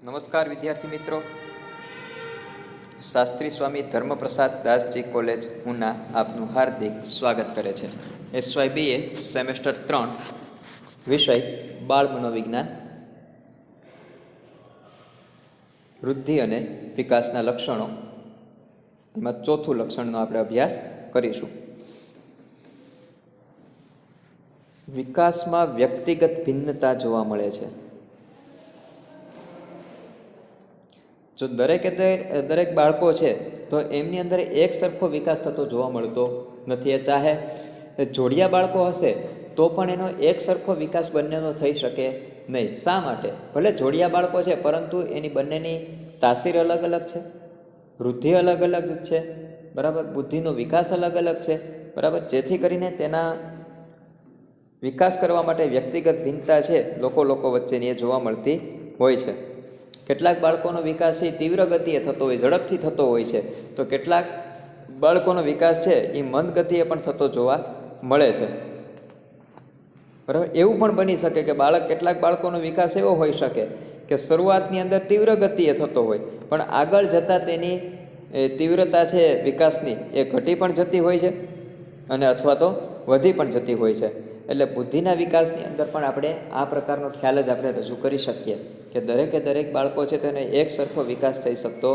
નમસ્કાર વિદ્યાર્થી મિત્રો, શાસ્ત્રી સ્વામી ધર્મપ્રસાદ દાસજી કોલેજ ઉના આપનું હાર્દિક સ્વાગત કરે છે. SYBA સેમેસ્ટર 3 વિષય બાળ મનોવિજ્ઞાન, વૃદ્ધિ અને વિકાસના લક્ષણો, એમાં ચોથું લક્ષણનો આપણે અભ્યાસ કરીશું. વિકાસમાં વ્યક્તિગત ભિન્નતા જોવા મળે છે. જો દરેક બાળકો છે તો એમની અંદર એક સરખો વિકાસ થતો જોવા મળતો નથી. એ ચાહે જોડિયા બાળકો હશે તો પણ એનો એક સરખો વિકાસ બંનેનો થઈ શકે નહીં. શા માટે? ભલે જોડિયા બાળકો છે પરંતુ એની બંનેની તાસીર અલગ અલગ છે, વૃદ્ધિ અલગ અલગ છે, બરાબર, બુદ્ધિનો વિકાસ અલગ અલગ છે, બરાબર. જેથી કરીને તેના વિકાસ કરવા માટે વ્યક્તિગત ભિન્નતા છે લોકો વચ્ચેની એ જોવા મળતી હોય છે. કેટલાક બાળકોનો વિકાસ એ તીવ્ર ગતિએ થતો હોય, ઝડપથી થતો હોય છે, તો કેટલાક બાળકોનો વિકાસ છે એ મંદ ગતિએ પણ થતો જોવા મળે છે, બરાબર. એવું પણ બની શકે કે કેટલાક બાળકોનો વિકાસ એવો હોઈ શકે કે શરૂઆતની અંદર તીવ્ર ગતિએ થતો હોય પણ આગળ જતાં તેની તીવ્રતા છે વિકાસની એ ઘટી પણ જતી હોય છે અને અથવા તો વધી પણ જતી હોય છે. એટલે બુદ્ધિના વિકાસની અંદર પણ આપણે આ પ્રકારનો ખ્યાલ જ આપણે રજૂ કરી શકીએ કે દરેક બાળકો છે તેને એક સરખો વિકાસ થઈ શકતો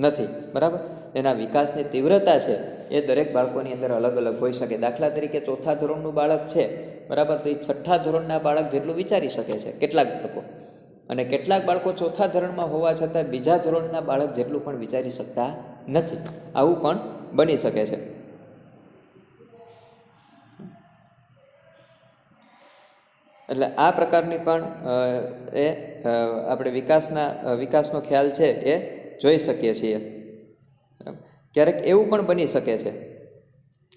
નથી, બરાબર. એના વિકાસની તીવ્રતા છે એ દરેક બાળકોની અંદર અલગ અલગ હોઈ શકે. દાખલા તરીકે ચોથા ધોરણનું બાળક છે, બરાબર, તો એ છઠ્ઠા ધોરણના બાળક જેટલું વિચારી શકે છે કેટલાક બાળકો, અને કેટલાક બાળકો ચોથા ધોરણમાં હોવા છતાં બીજા ધોરણના બાળક જેટલું પણ વિચારી શકતા નથી. આવું પણ બની શકે છે. એટલે આ પ્રકારની પણ આપણે વિકાસનો ખ્યાલ છે એ જોઈ શકીએ છીએ. ક્યારેક એવું પણ બની શકે છે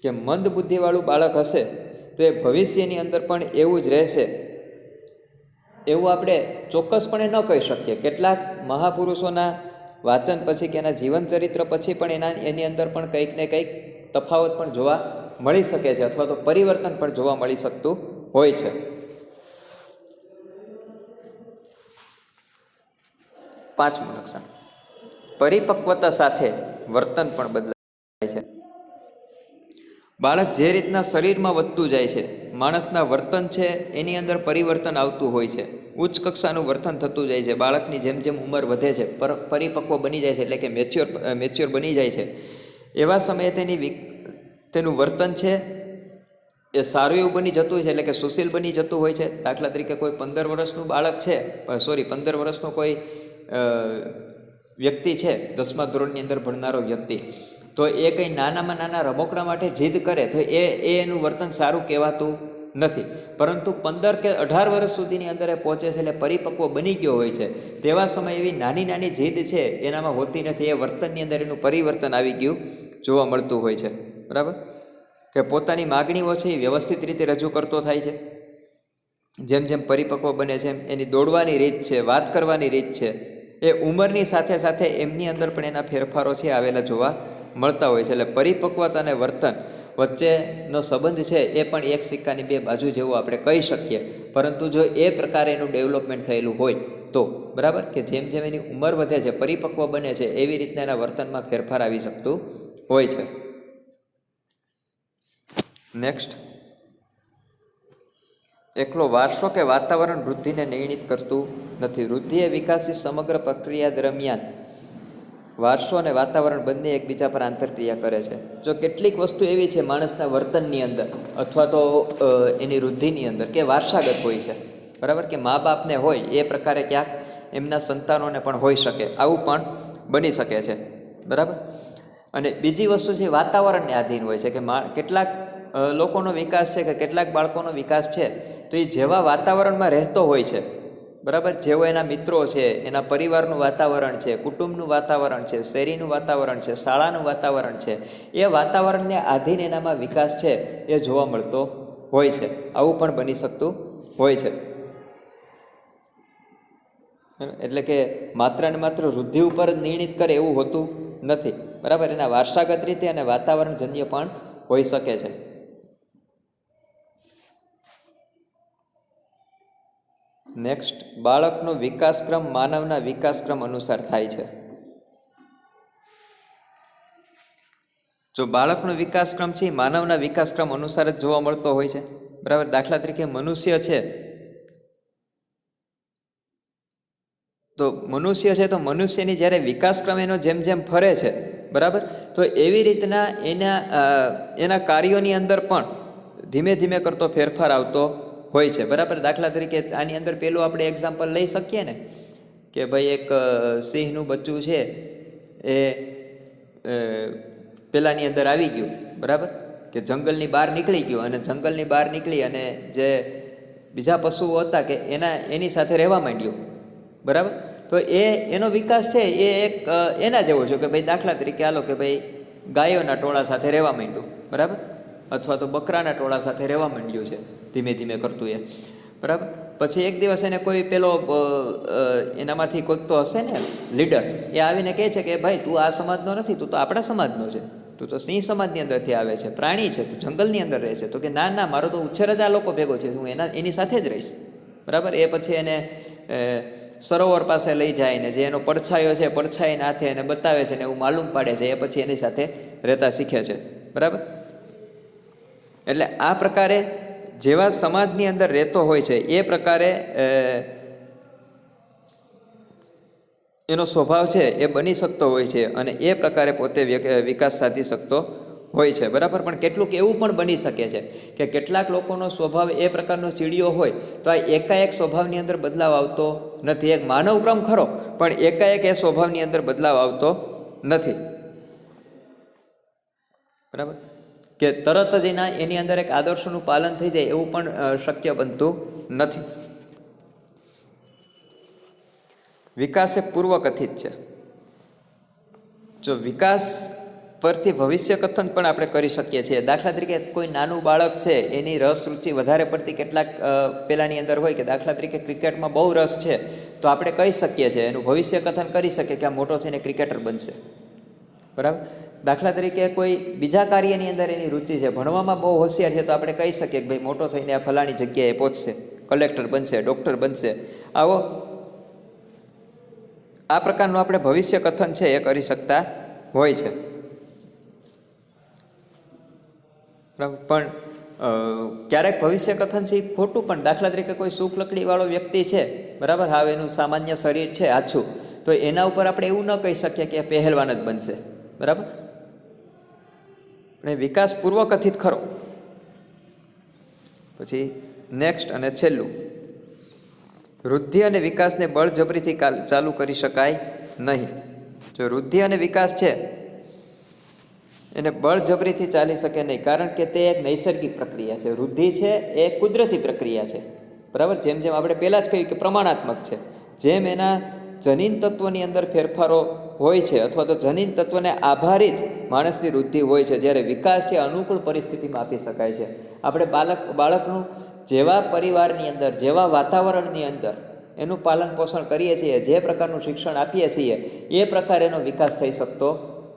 કે મંદ બુદ્ધિવાળું બાળક હશે તો એ ભવિષ્યની અંદર પણ એવું જ રહેશે એવું આપણે ચોક્કસપણે ન કહી શકીએ. કેટલાક મહાપુરુષોના વાંચન પછી કે એના જીવન ચરિત્ર પછી પણ એની અંદર પણ કંઈક ને કંઈક તફાવત પણ જોવા મળી શકે છે અથવા તો પરિવર્તન પણ જોવા મળી શકતું હોય છે. પાંચમું લક્ષણ, પરિપક્વતા સાથે વર્તન પણ બદલાય છે. બાળક જે રીતના શરીરમાં વધતું જાય છે, માણસના વર્તન છે એની અંદર પરિવર્તન આવતું હોય છે. ઉચ્ચ કક્ષાનું વર્તન થતું જાય છે. બાળકની જેમ જેમ ઉંમર વધે છે, પરિપક્વ બની જાય છે, એટલે કે મેચ્યોર બની જાય છે, એવા સમયે તેનું વર્તન છે એ સારું એવું બની જતું હોય છે, એટલે કે સુશીલ બની જતું હોય છે. દાખલા તરીકે કોઈ 15 વર્ષનું બાળક છે, 15 વર્ષનો કોઈ વ્યક્તિ છે, 10મા ધોરણની અંદર ભણનારો વ્યક્તિ, તો એ કંઈ નાનામાં નાના રમકડા માટે જીદ કરે તો એનું વર્તન સારું કહેવાતું નથી. પરંતુ 15 કે 18 વર્ષ સુધીની અંદર એ પહોંચે છે એટલે પરિપક્વ બની ગયો હોય છે. તેવા સમયે એવી નાની જીદ છે એનામાં હોતી નથી. એ વર્તનની અંદર એનું પરિવર્તન આવી ગયું જોવા મળતું હોય છે, બરાબર. કે પોતાની માગણીઓ છે એ વ્યવસ્થિત રીતે રજૂ કરતો થાય છે. જેમ જેમ પરિપક્વ બને છે એની દોડવાની રીત છે, વાત કરવાની રીત છે, એ ઉંમરની સાથે સાથે એમની અંદર પણ એના ફેરફારો છે આવેલા જોવા મળતા હોય છે. એટલે પરિપક્વતા અને વર્તન વચ્ચેનો સંબંધ છે એ પણ એક સિક્કાની બે બાજુ જેવું આપણે કહી શકીએ. પરંતુ જો એ પ્રકારે એનું ડેવલપમેન્ટ થયેલું હોય તો, બરાબર, કે જેમ જેમ એની ઉંમર વધે છે, પરિપક્વ બને છે, એવી રીતના એના વર્તનમાં ફેરફાર આવી શકતું હોય છે. નેક્સ્ટ, એકલો વારસો કે વાતાવરણ વૃદ્ધિને નિર્ણિત કરતું નથી. વૃદ્ધિ એ વિકાસની સમગ્ર પ્રક્રિયા દરમિયાન વારસો અને વાતાવરણ બંને એકબીજા પર આંતરક્રિયા કરે છે. જો કેટલીક વસ્તુ એવી છે માણસના વર્તનની અંદર અથવા તો એની વૃદ્ધિની અંદર કે વારસાગત હોય છે, બરાબર, કે મા બાપને હોય એ પ્રકારે ક્યાંક એમના સંતાનોને પણ હોઈ શકે, આવું પણ બની શકે છે, બરાબર. અને બીજી વસ્તુ છે વાતાવરણને આધીન હોય છે કે કેટલાક લોકોનો વિકાસ છે કે કેટલાક બાળકોનો વિકાસ છે તો એ જેવા વાતાવરણમાં રહેતો હોય છે, બરાબર, જેવો એના મિત્રો છે, એના પરિવારનું વાતાવરણ છે, કુટુંબનું વાતાવરણ છે, શેરીનું વાતાવરણ છે, શાળાનું વાતાવરણ છે, એ વાતાવરણને આધીન એનામાં વિકાસ છે એ જોવા મળતો હોય છે. આવું પણ બની શકતું હોય છે. એટલે કે માત્ર ને માત્ર વૃદ્ધિ ઉપર જ નિર્ણિત કરે એવું હોતું નથી, બરાબર. એના વારસાગત રીતે અને વાતાવરણજન્ય પણ હોઈ શકે છે. નેક્સ્ટ, બાળકનો વિકાસક્રમ માનવના વિકાસક્રમ અનુસાર થાય છે. જો બાળકનો વિકાસક્રમ છે એ માનવના વિકાસક્રમ અનુસાર જ જોવા મળતો હોય છે. બરાબર. દાખલા તરીકે મનુષ્ય છે તો મનુષ્યની જ્યારે વિકાસક્રમ એનો જેમ જેમ ફરે છે, બરાબર, તો એવી રીતના એના કાર્યોની અંદર પણ ધીમે ધીમે કરતો ફેરફાર આવતો હોય છે. બરાબર. દાખલા તરીકે આની અંદર પેલું આપણે એક્ઝામ્પલ લઈ શકીએ ને કે ભાઈ એક સિંહનું બચ્ચું છે એ પેલાની અંદર આવી ગયું. બરાબર, કે જંગલની બહાર નીકળી ગયું અને જંગલની બહાર નીકળી અને જે બીજા પશુઓ હતા કે એની સાથે રહેવા માંડ્યું. બરાબર. તો એનો વિકાસ છે એ એક એના જેવો છે કે ભાઈ દાખલા તરીકે હાલો કે ભાઈ ગાયોના ટોળા સાથે રહેવા માંડ્યું. બરાબર, અથવા તો બકરાના ટોળા સાથે રહેવા માંડ્યું છે ધીમે ધીમે કરતું એ. બરાબર. પછી એક દિવસ એને કોઈ પેલો એનામાંથી કોઈક તો હશે ને લીડર, એ આવીને કહે છે કે ભાઈ તું આ સમાજનો નથી, તું તો આપણા સમાજનો છે, તું તો સિંહ સમાજની અંદરથી આવે છે, પ્રાણી છે, તું જંગલની અંદર રહે છે. તો કે ના, મારો તો ઉછેર જ આ લોકો ભેગો છે, હું એની સાથે જ રહીશ. બરાબર. એ પછી એને સરોવર પાસે લઈ જાય ને જે એનો પડછાયો છે પડછાઈને હાથે એને બતાવે છે ને એવું માલુમ પાડે છે, એ પછી એની સાથે રહેતા શીખે છે. બરાબર. એટલે આ પ્રકારે જેવા સમાજની અંદર રહેતો હોય છે એ પ્રકારે એનો સ્વભાવ છે એ બની શકતો હોય છે અને એ પ્રકારે પોતે વિકાસ સાધી શકતો હોય છે. બરાબર. પણ કેટલુંક એવું પણ બની શકે છે કે કેટલાક લોકોનો સ્વભાવ એ પ્રકારનો ચીડિયો હોય તો આ એકાએક સ્વભાવની અંદર બદલાવ આવતો નથી. એક માનવક્રમ ખરો, પણ એકાએક એ સ્વભાવની અંદર બદલાવ આવતો નથી. બરાબર. કે તરત જ એની અંદર એક આદર્શોનું પાલન થઈ જાય એવું પણ શક્ય બનતું નથી. વિકાસ એ પૂર્વકથિત છે. જો વિકાસ પરથી ભવિષ્ય કથન પણ આપણે કરી શકીએ છીએ. દાખલા તરીકે કોઈ નાનું બાળક છે એની રસ રુચિ વધારે પડતી કેટલાક પેલાની અંદર હોય કે દાખલા તરીકે ક્રિકેટમાં બહુ રસ છે, તો આપણે કહી શકીએ છીએ એનું ભવિષ્ય કથન કરી શકીએ કે આ મોટો થઈને ક્રિકેટર બનશે. બરાબર. દાખલા તરીકે કોઈ બીજા કાર્યની અંદર એની રુચિ છે, ભણવામાં બહુ હોશિયાર છે, તો આપણે કહી શકીએ કે ભાઈ મોટો થઈને આ ફલાણી જગ્યાએ પહોંચશે, કલેક્ટર બનશે, ડૉક્ટર બનશે. આ પ્રકારનું આપણે ભવિષ્ય કથન છે એ કરી શકતા હોય છે. પણ ક્યારેક ભવિષ્ય કથન છે એ ખોટું પણ, દાખલા તરીકે કોઈ સુખ લકડીવાળો વ્યક્તિ છે, બરાબર, હાવ એનું સામાન્ય શરીર છે આછું, તો એના ઉપર આપણે એવું ન કહી શકીએ કે પહેલવાન જ બનશે. બરાબર. અને વિકાસ પૂર્વકથિત ખરો. પછી નેક્સ્ટ અને છેલ્લું, વૃદ્ધિ અને વિકાસને બળજબરીથી ચાલુ કરી શકાય નહીં. જો વૃદ્ધિ અને વિકાસ છે એને બળજબરીથી ચાલી શકે નહીં, કારણ કે તે એક નૈસર્ગિક પ્રક્રિયા છે. વૃદ્ધિ છે એ કુદરતી પ્રક્રિયા છે. બરાબર. જેમ જેમ આપણે પહેલાં જ કહ્યું કે પ્રમાણાત્મક છે, જેમ એના જનીન તત્વની અંદર ફેરફારો હોય છે અથવા તો જનીન તત્વને આભારી જ માણસની વૃદ્ધિ હોય છે, જ્યારે વિકાસ છે અનુકૂળ પરિસ્થિતિમાં આપી શકાય છે. આપણે બાળકનું જેવા પરિવારની અંદર, જેવા વાતાવરણની અંદર એનું પાલન પોષણ કરીએ છીએ, જે પ્રકારનું શિક્ષણ આપીએ છીએ, એ પ્રકારે એનો વિકાસ થઈ શકતો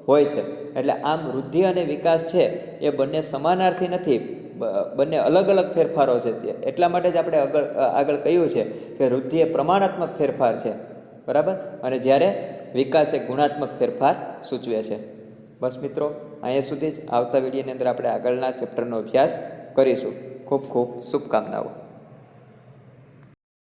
હોય છે. એટલે આમ વૃદ્ધિ અને વિકાસ છે એ બંને સમાનાર્થી નથી, બંને અલગ અલગ ફેરફારો છે. એટલા માટે જ આપણે આગળ કહ્યું છે કે વૃદ્ધિ એ પ્રમાણાત્મક ફેરફાર છે. બરાબર. અને જ્યારે વિકાસ એ ગુણાત્મક ફેરફાર સૂચવે છે. બસ મિત્રો, અહીંયા સુધી જ. આવતા વિડીયોની અંદર આપણે આગળના ચેપ્ટરનો અભ્યાસ કરીશું. ખૂબ ખૂબ શુભકામનાઓ.